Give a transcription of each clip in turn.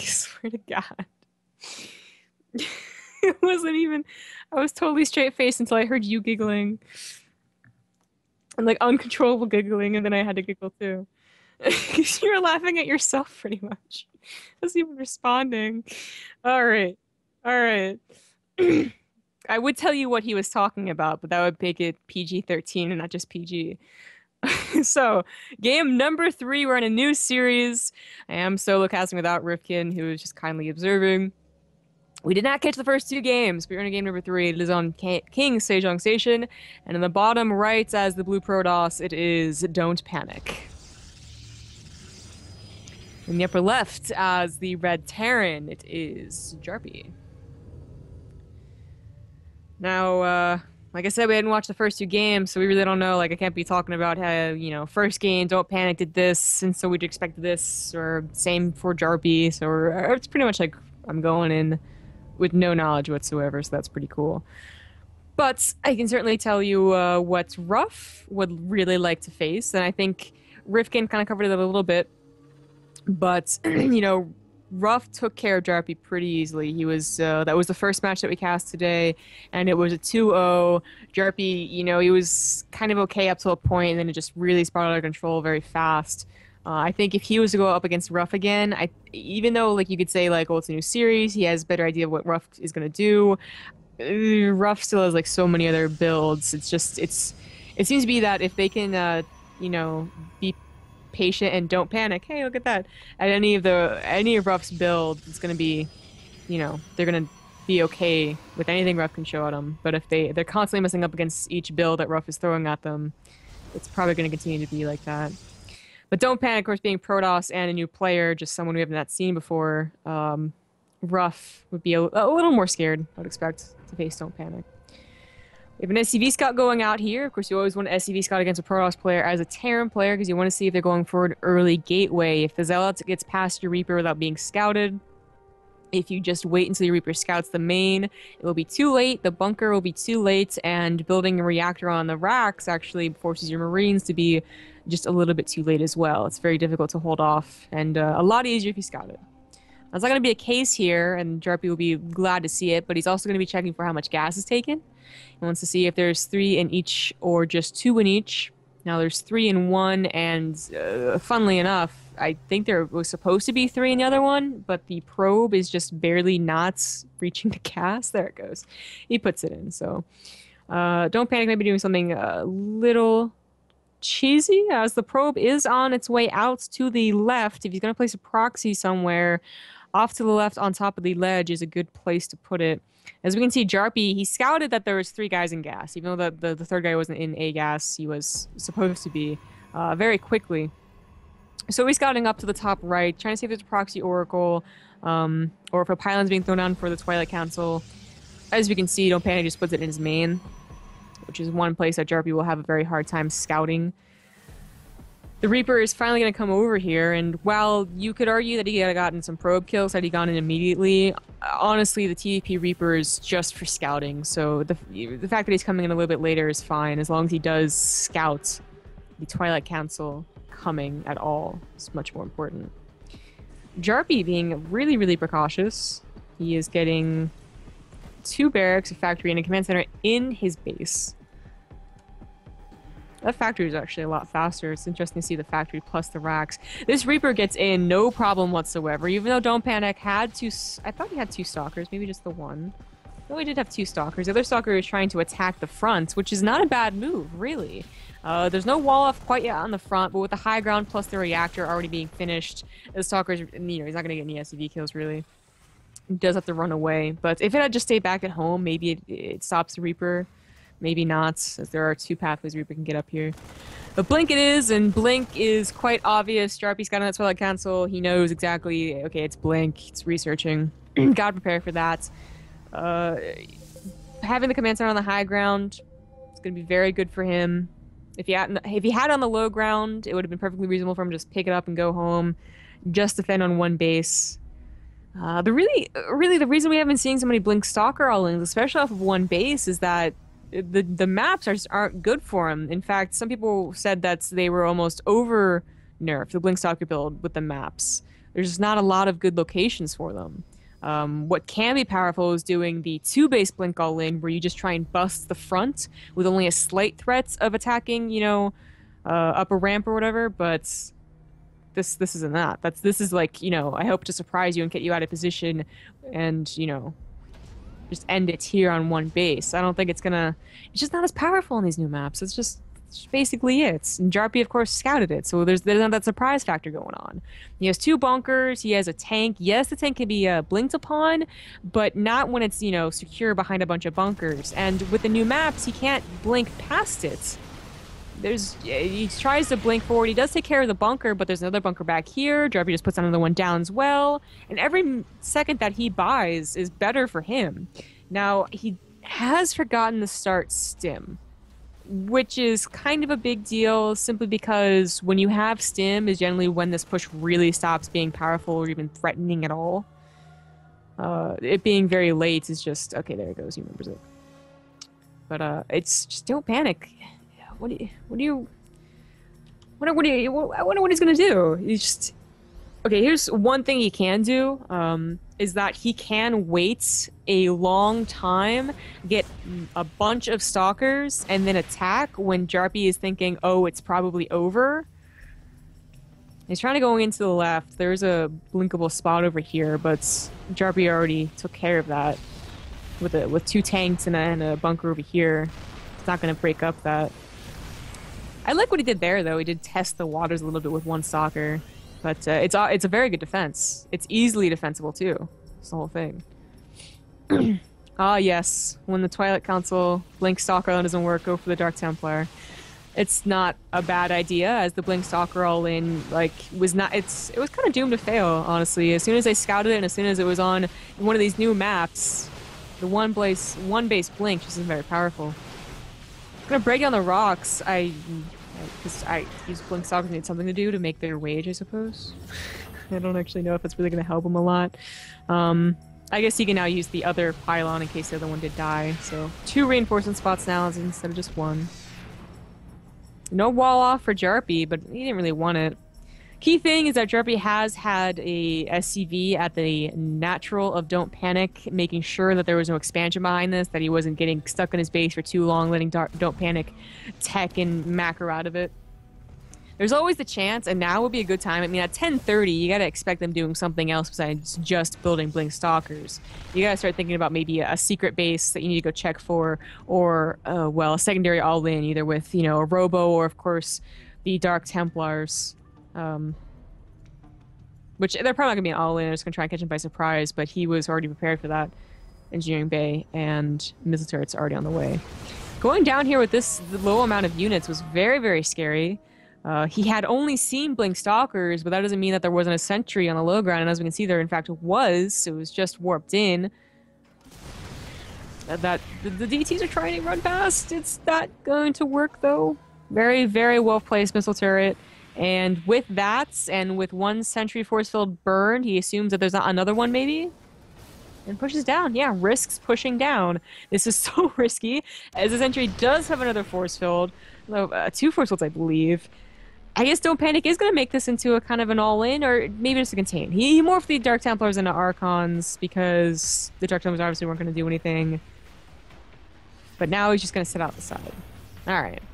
swear to God. It wasn't even... I was totally straight-faced until I heard you giggling. And like uncontrollable giggling, and then I had to giggle too. Because you were laughing at yourself pretty much. I wasn't even responding. All right. All right. I would tell you what he was talking about, but that would make it PG-13 and not just PG. So, game number 3, we're in a new series. I am solo casting without Rifkin, who is just kindly observing. We did not catch the first 2 games. We're in game number 3. It is on King Sejong Station. And in the bottom right, as the blue Protoss, it is Don't Panic. In the upper left, as the red Terran, it is Jarppi. Now, like I said, we hadn't watched the first 2 games, so we really don't know. Like, I can't be talking about how, you know, first game, Don't Panic did this, and so we'd expect this, or same for Jarppi. So it's pretty much like I'm going in with no knowledge whatsoever, so that's pretty cool. But I can certainly tell you what Ruff would really like to face, and I think Rifkin kind of covered it a little bit. But, you know, Ruff took care of Jarppi pretty easily. He was that was the first match that we cast today, and it was a 2-0. Jarppi, you know, he was kind of okay up to a point, and then it just really spiraled out of control very fast. I think if he was to go up against Ruff again, even though like you could say like, oh, it's a new series, he has a better idea of what Ruff is gonna do. Ruff still has like so many other builds. It seems to be that if they can, you know, be patient and don't panic. Hey, look at that! At any of Ruff's builds, it's gonna be, you know, they're gonna be okay with anything Ruff can show at them. But if they're constantly messing up against each build that Ruff is throwing at them, it's probably gonna continue to be like that. But Don't Panic, of course, being Protoss and a new player, just someone we have not seen before, Ruff would be a little more scared, I would expect, to face Don't Panic. We have an SCV scout going out here. Of course, you always want an SCV scout against a Protoss player as a Terran player because you want to see if they're going for an early gateway. If the Zealot gets past your Reaper without being scouted, if you just wait until your Reaper scouts the main, it will be too late, the bunker will be too late, and building a reactor on the racks actually forces your Marines to be just a little bit too late as well. It's very difficult to hold off, and a lot easier if you scout it. That's not going to be a case here, and Jarppi will be glad to see it, but he's also going to be checking for how much gas is taken. He wants to see if there's 3 in each or just 2 in each. Now there's 3 in one, and funnily enough, I think there was supposed to be 3 in the other one, but the probe is just barely not reaching the gas. There it goes. He puts it in, so Don't Panic may be doing something a little cheesy, as the probe is on its way out to the left. If he's going to place a proxy somewhere, off to the left on top of the ledge is a good place to put it. As we can see, Jarppi, he scouted that there was 3 guys in gas, even though the third guy wasn't in A gas. He was supposed to be very quickly. So he's scouting up to the top right, trying to see if there's a proxy oracle, or if a pylon's being thrown down for the Twilight Council. As we can see, Don't Panic just puts it in his main, which is one place that Jarppi will have a very hard time scouting. The Reaper is finally going to come over here, and while you could argue that he had gotten some probe kills had he gone in immediately, honestly, the TVP Reaper is just for scouting, so the fact that he's coming in a little bit later is fine, as long as he does scout the Twilight Council coming at all. It's much more important. Jarppi being really, really precautious. He is getting 2 barracks, a factory, and a command center in his base. That factory is actually a lot faster. It's interesting to see the factory plus the racks. This Reaper gets in no problem whatsoever, even though Don't Panic had 2... I thought he had 2 stalkers, maybe just the one. No, he did have 2 stalkers. The other stalker is trying to attack the front, which is not a bad move, really. There's no wall off quite yet on the front, but with the high ground plus the reactor already being finished, the stalker's, you know, he's not going to get any SCV kills, really. He does have to run away, but if it had just stayed back at home, maybe it stops the Reaper. Maybe not, as there are 2 pathways Reaper can get up here. But Blink it is, and Blink is quite obvious. Jarppi's got on that Twilight Council. He knows exactly, okay, it's Blink. It's researching. Gotta prepare for that. Having the command center on the high ground is going to be very good for him. If he had it on the low ground, it would have been perfectly reasonable for him to just pick it up and go home. Just defend on one base. The reason we haven't been seeing so many Blink Stalker all-ins, especially off of one base, is that the maps aren't good for him. In fact, some people said that they were almost over nerfed the Blink Stalker build with the maps. There's just not a lot of good locations for them. What can be powerful is doing the two-base blink all in, where you just try and bust the front with only a slight threat of attacking, up a ramp or whatever. But this isn't that. This is like, I hope to surprise you and get you out of position, and just end it here on one base. I don't think it's gonna. It's just not as powerful in these new maps. It's basically it. And Jarppi, of course, scouted it, so there's not that surprise factor going on. He has two bunkers. He has a tank. Yes, the tank can be blinked upon, but not when it's secure behind a bunch of bunkers. And with the new maps, he can't blink past it. He tries to blink forward. He does take care of the bunker, but there's another bunker back here. Jarppi just puts another one down as well. And every second that he buys is better for him. Now, he has forgotten to start stim, which is kind of a big deal simply because when you have stim is generally when this push really stops being powerful or even threatening at all. It being very late is just, okay, there it goes. He remembers it. But it's just don't panic. I wonder what he's gonna do. He's just okay. Here's one thing he can do: is that he can wait a long time, get a bunch of stalkers, and then attack when Jarppi is thinking, "Oh, it's probably over." He's trying to go into the left. There's a blinkable spot over here, but Jarppi already took care of that with two tanks and a bunker over here. It's not gonna break up that. I like what he did there, though. He did test the waters a little bit with one stalker, but it's a very good defense. It's easily defensible too. It's the whole thing. Ah, yes. When the Twilight Council Blink Stalker doesn't work, go for the Dark Templar. It's not a bad idea, as the Blink Stalker all in it was kind of doomed to fail, honestly. As soon as I scouted it, and as soon as it was on one of these new maps, the one base blink just isn't very powerful. I'm gonna break down the rocks. Because I use blink stalkers need something to do to make their wage, I suppose. I don't actually know if it's really going to help him a lot. I guess he can now use the other pylon in case the other one did die. So 2 reinforcement spots now instead of just 1. No wall off for Jarppi, but he didn't really want it. Key thing is that Jarppi has had a SCV at the natural of Don't Panic, making sure that there was no expansion behind this, that he wasn't getting stuck in his base for too long, letting Don't Panic tech and macro out of it. There's always the chance, and now would be a good time. I mean, at 10:30, you gotta expect them doing something else besides just building Blink Stalkers. You gotta start thinking about maybe a secret base that you need to go check for, or, well, a secondary all-in, either with, a Robo or, of course, the Dark Templars. Which they're probably not gonna be an all-in. They're just gonna try and catch him by surprise. But he was already prepared for that. Engineering bay and missile turrets already on the way. Going down here with the low amount of units was very, very scary. He had only seen Blink Stalkers, but that doesn't mean that there wasn't a sentry on the low ground. And as we can see, there in fact was. It was just warped in. The DTs are trying to run past. It's not going to work though. Very, very well placed missile turret. And with that, and with 1 sentry force field burned, he assumes that there's not another one maybe? And pushes down. Yeah, risks pushing down. This is so risky, as the sentry does have another force field. 2 force fields, I believe. I guess Don't Panic is going to make this into a kind of an all-in, or maybe just a contain. He morphed the Dark Templars into Archons, because the Dark Templars obviously weren't going to do anything. But now he's just going to sit out the side. Alright.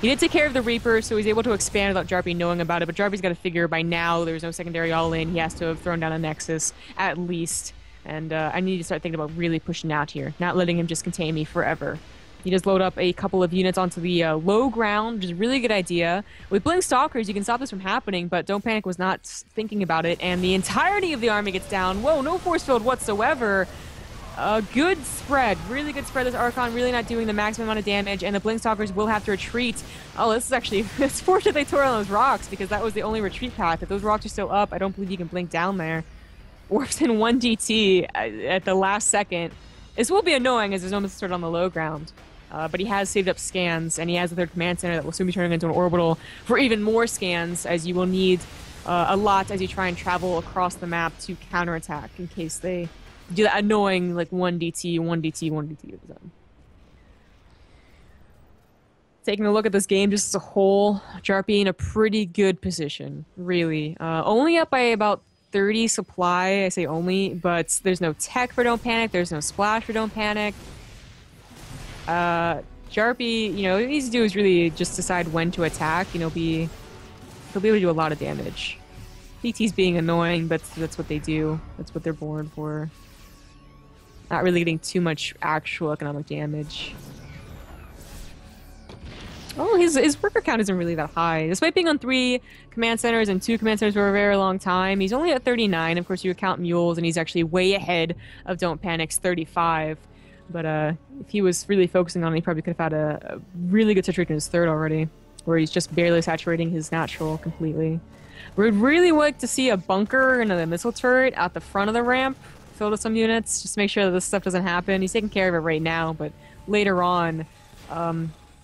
He did take care of the Reaper, so he's able to expand without Jarppi knowing about it, but Jarppi's got to figure by now there's no secondary all-in. He has to have thrown down a Nexus, at least. And I need to start thinking about really pushing out here, not letting him just contain me forever. He does load up a couple of units onto the low ground, which is a really good idea. With Blink Stalkers, you can stop this from happening, but Don't Panic was not thinking about it, and the entirety of the army gets down. Whoa, no force field whatsoever. A good spread, really good spread. This Archon really not doing the maximum amount of damage, and the Blink Stalkers will have to retreat. Oh, this is actually, it's fortunate they tore on those rocks, because that was the only retreat path. If those rocks are still up, I don't believe you can blink down there. Works in 1 DT at the last second. This will be annoying, as there's no missile turret on the low ground. But he has saved up scans, and he has a 3rd command center that will soon be turning into an orbital for even more scans, as you will need a lot as you try and travel across the map to counterattack in case they do that annoying, 1 DT, 1 DT, 1 DT of them. Taking a look at this game just as a whole, Jarppi in a pretty good position, really. Only up by about 30 supply, I say only, but there's no tech for Don't Panic, there's no splash for Don't Panic. Jarppi, you know, what he needs to do is really just decide when to attack, and he'll be able to do a lot of damage. DT's being annoying, but that's what they do. That's what they're born for. Not really getting too much actual economic damage. Oh, his worker count isn't really that high. Despite being on 3 command centers and 2 command centers for a very long time, he's only at 39. Of course, you account mules, and he's actually way ahead of Don't Panic's 35. But if he was really focusing on it, he probably could have had a really good situation in his 3rd already, where he's just barely saturating his natural completely. We'd really like to see a bunker and a missile turret at the front of the ramp filled with some units, just to make sure that this stuff doesn't happen. He's taking care of it right now, but later on,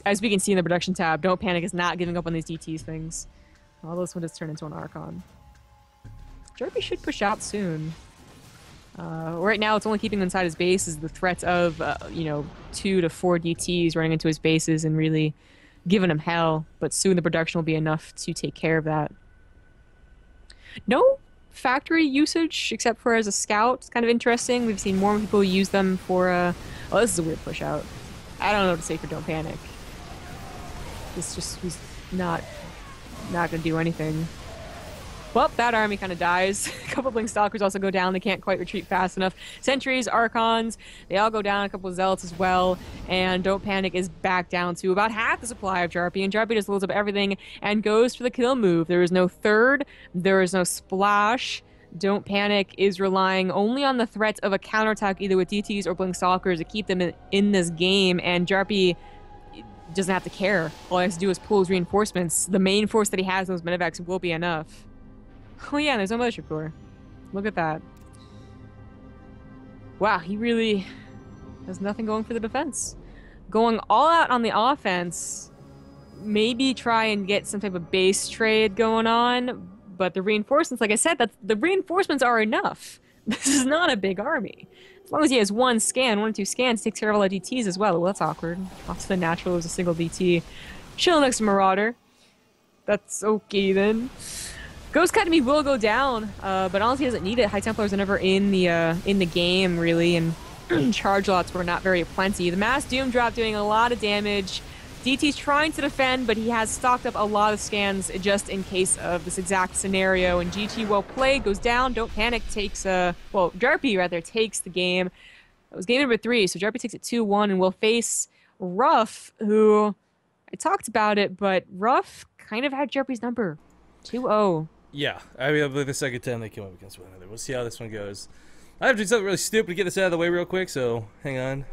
as we can see in the production tab, Don't Panic is not giving up on these DTs things. All those will just turn into an Archon. Jarppi should push out soon. Right now, it's only keeping him inside his base is the threat of, you know, 2 to 4 DTs running into his bases and really giving him hell. But soon the production will be enough to take care of that. No factory usage except for as a scout. It's kind of interesting. We've seen more people use them for, oh, this is a weird push out. I don't know what to say for Don't Panic. This just, he's not gonna do anything. Well, that army kind of dies. A couple Blink Stalkers also go down. They can't quite retreat fast enough. Sentries, Archons, they all go down. A couple of Zealots as well. And Don't Panic is back down to about half the supply of Jarppi. And Jarppi just loads up everything and goes for the kill move. There is no 3rd. There is no splash. Don't Panic is relying only on the threat of a counterattack either with DTs or Blink Stalkers to keep them in this game. And Jarppi doesn't have to care. All he has to do is pull his reinforcements. The main force that he has in those medevacs will be enough. Oh yeah, there's no Mothership Core. Look at that. Wow, he really has nothing going for the defense. Going all out on the offense, maybe try and get some type of base trade going on, but the reinforcements, like I said, the reinforcements are enough. This is not a big army. As long as he has 1 or 2 scans, takes care of all the DTs as well. Well, that's awkward. Off to the natural is a single DT. Chill next to Marauder. That's okay then. Ghost Academy will go down, but honestly doesn't need it. High Templars are never in the game really, and charge lots were not very plenty. The Mass Doom drop doing a lot of damage. DT's trying to defend, but he has stocked up a lot of scans just in case of this exact scenario. And GT well played goes down. Don't Panic takes well, Jarppi rather takes the game. It was game number 3, so Jarppi takes it 2-1 and will face Ruff, who I talked about it, but Ruff kind of had Jarppi's number, 2-0. Yeah, I mean, I believe the second time they came up against one another. We'll see how this one goes. I have to do something really stupid to get this out of the way real quick, so hang on.